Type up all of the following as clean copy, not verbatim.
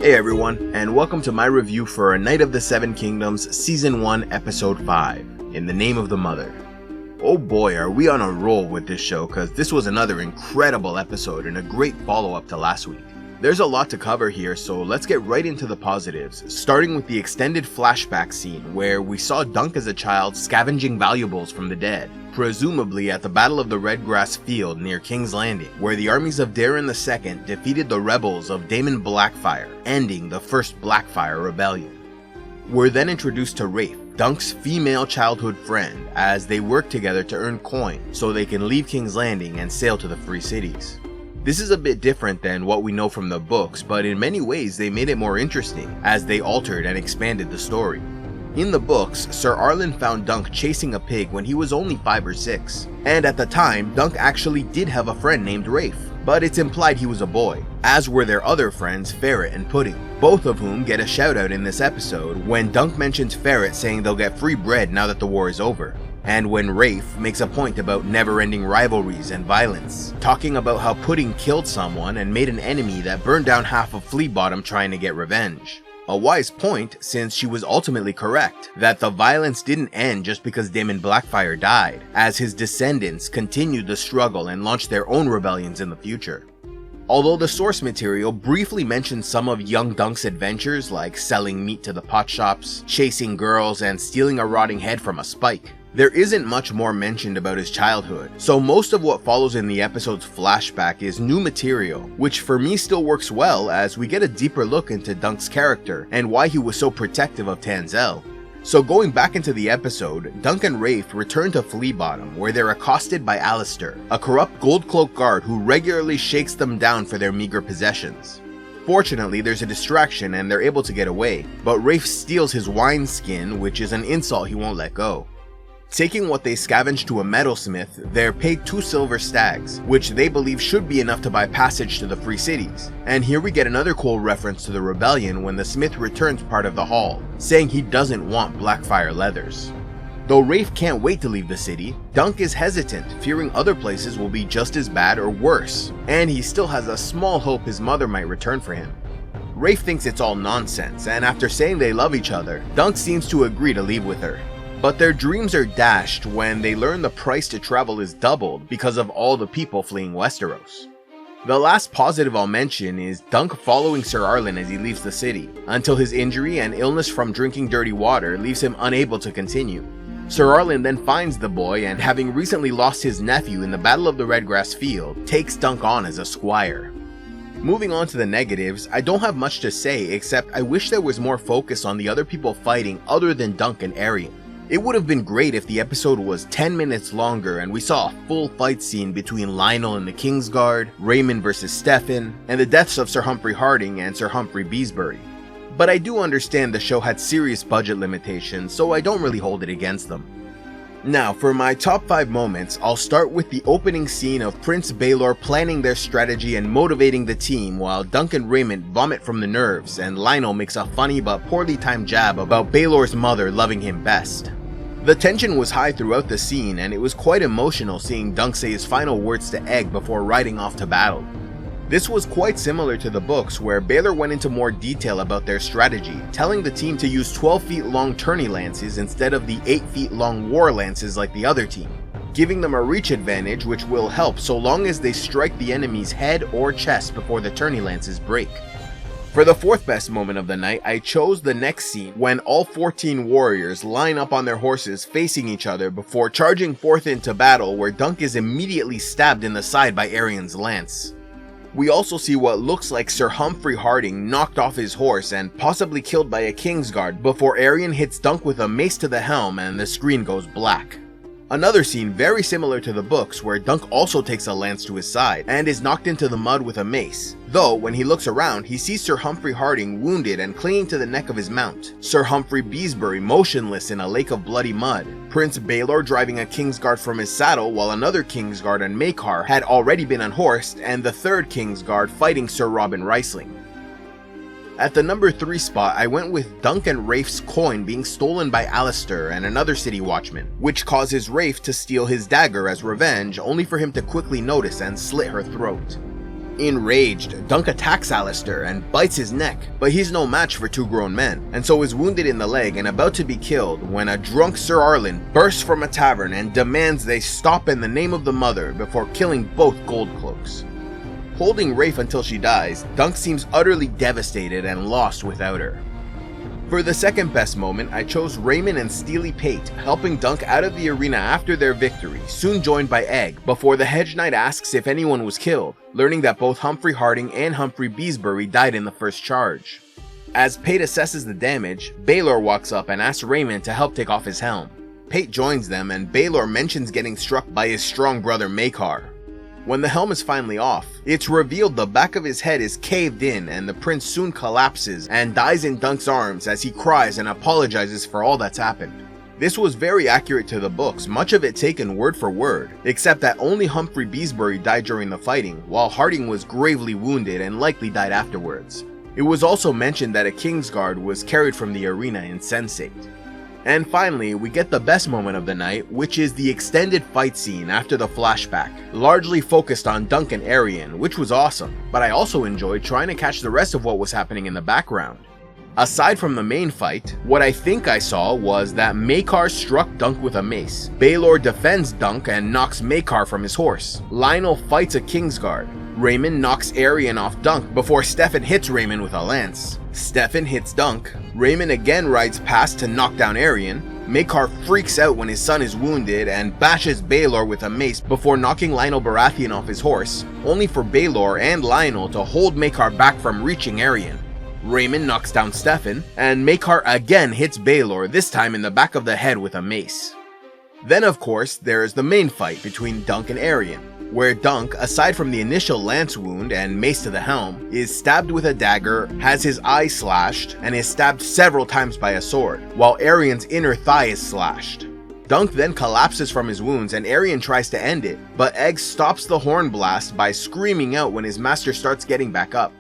Hey everyone, and welcome to my review for A Knight of the Seven Kingdoms Season 1 Episode 5, In the Name of the Mother. Oh boy, are we on a roll with this show, cause this was another incredible episode and a great follow-up to last week. There's a lot to cover here, so let's get right into the positives, starting with the extended flashback scene where we saw Dunk as a child scavenging valuables from the dead, presumably at the Battle of the Redgrass Field near King's Landing, where the armies of Daeron II defeated the rebels of Daemon Blackfire, ending the First Blackfire Rebellion. We're then introduced to Rafe, Dunk's female childhood friend, as they work together to earn coin so they can leave King's Landing and sail to the Free Cities. This is a bit different than what we know from the books, but in many ways they made it more interesting as they altered and expanded the story. In the books, Sir Arlen found Dunk chasing a pig when he was only 5 or 6, and at the time, Dunk actually did have a friend named Rafe, but it's implied he was a boy, as were their other friends Ferret and Pudding, both of whom get a shout out in this episode when Dunk mentions Ferret saying they'll get free bread now that the war is over, and when Rafe makes a point about never-ending rivalries and violence, talking about how Pudding killed someone and made an enemy that burned down half of Flea Bottom trying to get revenge. A wise point, since she was ultimately correct, that the violence didn't end just because Daemon Blackfire died, as his descendants continued the struggle and launched their own rebellions in the future. Although the source material briefly mentions some of young Dunk's adventures like selling meat to the pot shops, chasing girls, and stealing a rotting head from a spike, there isn't much more mentioned about his childhood, so most of what follows in the episode's flashback is new material, which for me still works well as we get a deeper look into Dunk's character and why he was so protective of Tanzell. So going back into the episode, Dunk and Rafe return to Flea Bottom where they're accosted by Alistair, a corrupt gold cloak guard who regularly shakes them down for their meager possessions. Fortunately, there's a distraction and they're able to get away, but Rafe steals his wine skin, which is an insult he won't let go. Taking what they scavenge to a metalsmith, they're paid 2 silver stags, which they believe should be enough to buy passage to the Free Cities. And here we get another cool reference to the rebellion when the smith returns part of the haul, saying he doesn't want Blackfire leathers. Though Rafe can't wait to leave the city, Dunk is hesitant, fearing other places will be just as bad or worse, and he still has a small hope his mother might return for him. Rafe thinks it's all nonsense, and after saying they love each other, Dunk seems to agree to leave with her. But their dreams are dashed when they learn the price to travel is doubled because of all the people fleeing Westeros. The last positive I'll mention is Dunk following Sir Arlen as he leaves the city, until his injury and illness from drinking dirty water leaves him unable to continue. Sir Arlen then finds the boy and, having recently lost his nephew in the Battle of the Redgrass Field, takes Dunk on as a squire. Moving on to the negatives, I don't have much to say except I wish there was more focus on the other people fighting other than Dunk and Arryn. It would have been great if the episode was 10 minutes longer and we saw a full fight scene between Lionel and the Kingsguard, Raymond versus Stefan, and the deaths of Sir Humphrey Harding and Sir Humphrey Beesbury. But I do understand the show had serious budget limitations, so I don't really hold it against them. Now, for my top 5 moments, I'll start with the opening scene of Prince Baelor planning their strategy and motivating the team while Dunk and Raymond vomit from the nerves and Lionel makes a funny but poorly timed jab about Baelor's mother loving him best. The tension was high throughout the scene and it was quite emotional seeing Dunk say his final words to Egg before riding off to battle. This was quite similar to the books where Baelor went into more detail about their strategy, telling the team to use 12 feet long tourney lances instead of the 8 feet long war lances like the other team, giving them a reach advantage which will help so long as they strike the enemy's head or chest before the tourney lances break. For the 4th best moment of the night, I chose the next scene when all 14 warriors line up on their horses facing each other before charging forth into battle where Dunk is immediately stabbed in the side by Aryon's lance. We also see what looks like Sir Humphrey Harding knocked off his horse and possibly killed by a Kingsguard before Arryn hits Dunk with a mace to the helm and the screen goes black. Another scene very similar to the books where Dunk also takes a lance to his side and is knocked into the mud with a mace, though when he looks around he sees Sir Humphrey Harding wounded and clinging to the neck of his mount, Sir Humphrey Beesbury motionless in a lake of bloody mud, Prince Baelor driving a Kingsguard from his saddle while another Kingsguard and Maekar had already been unhorsed, and the 3rd Kingsguard fighting Sir Robin Riceling. At the number 3 spot, I went with Dunk and Rafe's coin being stolen by Alistair and another city watchman, which causes Rafe to steal his dagger as revenge, only for him to quickly notice and slit her throat. Enraged, Dunk attacks Alistair and bites his neck, but he's no match for two grown men, and so is wounded in the leg and about to be killed when a drunk Sir Arlen bursts from a tavern and demands they stop in the name of the mother before killing both Goldcloaks. Holding Rafe until she dies, Dunk seems utterly devastated and lost without her. For the second best moment, I chose Raymond and Steely Pate helping Dunk out of the arena after their victory, soon joined by Egg, before the Hedge Knight asks if anyone was killed, learning that both Humphrey Harding and Humphrey Beesbury died in the first charge. As Pate assesses the damage, Baelor walks up and asks Raymond to help take off his helm. Pate joins them and Baelor mentions getting struck by his strong brother Maekar. When the helm is finally off, it's revealed the back of his head is caved in and the prince soon collapses and dies in Dunk's arms as he cries and apologizes for all that's happened. This was very accurate to the books, much of it taken word for word, except that only Humphrey Beesbury died during the fighting, while Harding was gravely wounded and likely died afterwards. It was also mentioned that a Kingsguard was carried from the arena insensate. And finally, we get the best moment of the night, which is the extended fight scene after the flashback, largely focused on Dunk and Arian, which was awesome, but I also enjoyed trying to catch the rest of what was happening in the background. Aside from the main fight, what I think I saw was that Maekar struck Dunk with a mace, Baelor defends Dunk and knocks Maekar from his horse, Lionel fights a Kingsguard, Raymond knocks Arian off Dunk before Stefan hits Raymond with a lance. Stefan hits Dunk, Raymond again rides past to knock down Arian, Maekar freaks out when his son is wounded and bashes Baelor with a mace before knocking Lionel Baratheon off his horse, only for Baelor and Lionel to hold Maekar back from reaching Arian. Raymond knocks down Stefan, and Maekar again hits Baelor, this time in the back of the head with a mace. Then of course, there is the main fight between Dunk and Arian, where Dunk, aside from the initial lance wound and mace to the helm, is stabbed with a dagger, has his eye slashed, and is stabbed several times by a sword, while Arian's inner thigh is slashed. Dunk then collapses from his wounds and Arian tries to end it, but Egg stops the horn blast by screaming out when his master starts getting back up.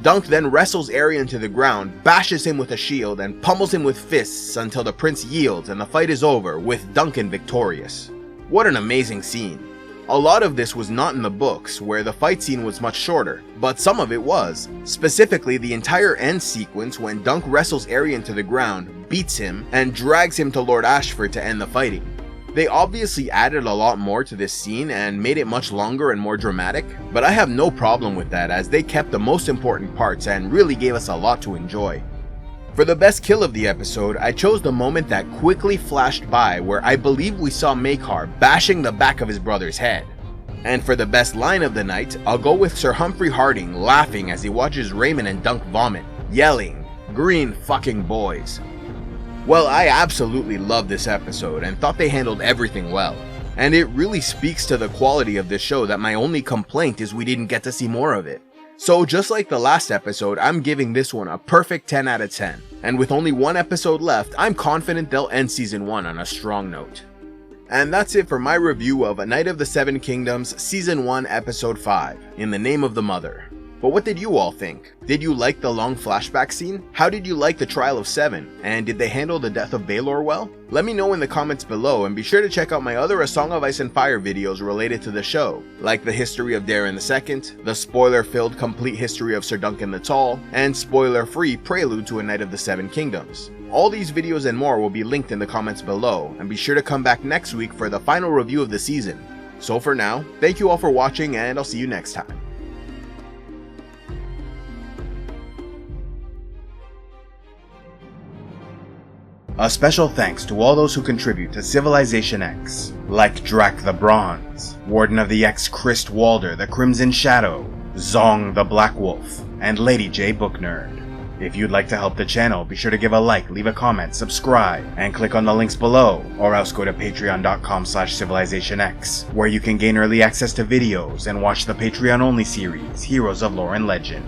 Dunk then wrestles Arian to the ground, bashes him with a shield, and pummels him with fists until the prince yields and the fight is over, with Duncan victorious. What an amazing scene. A lot of this was not in the books, where the fight scene was much shorter, but some of it was. Specifically, the entire end sequence when Dunk wrestles Arian to the ground, beats him, and drags him to Lord Ashford to end the fighting. They obviously added a lot more to this scene and made it much longer and more dramatic, but I have no problem with that as they kept the most important parts and really gave us a lot to enjoy. For the best kill of the episode, I chose the moment that quickly flashed by where I believe we saw Maekar bashing the back of his brother's head. And for the best line of the night, I'll go with Sir Humphrey Harding laughing as he watches Raymond and Dunk vomit, yelling, "Green fucking boys." Well, I absolutely loved this episode and thought they handled everything well. And it really speaks to the quality of this show that my only complaint is we didn't get to see more of it. So just like the last episode, I'm giving this one a perfect 10 out of 10. And with only one episode left, I'm confident they'll end season 1 on a strong note. And that's it for my review of A Night of the Seven Kingdoms season 1 episode 5, In the Name of the Mother. But what did you all think? Did you like the long flashback scene? How did you like the Trial of Seven? And did they handle the death of Baelor well? Let me know in the comments below, and be sure to check out my other A Song of Ice and Fire videos related to the show, like the history of Daeron II, the spoiler-filled complete history of Sir Duncan the Tall, and spoiler-free prelude to A Night of the Seven Kingdoms. All these videos and more will be linked in the comments below, and be sure to come back next week for the final review of the season. So for now, thank you all for watching, and I'll see you next time. A special thanks to all those who contribute to CivilizationEx, like Drac the Bronze, Warden of the X Christ Walder the Crimson Shadow, Zong the Black Wolf, and Lady J Book Nerd. If you'd like to help the channel, be sure to give a like, leave a comment, subscribe, and click on the links below, or else go to patreon.com/CivilizationEx, where you can gain early access to videos and watch the Patreon-only series, Heroes of Lore and Legend.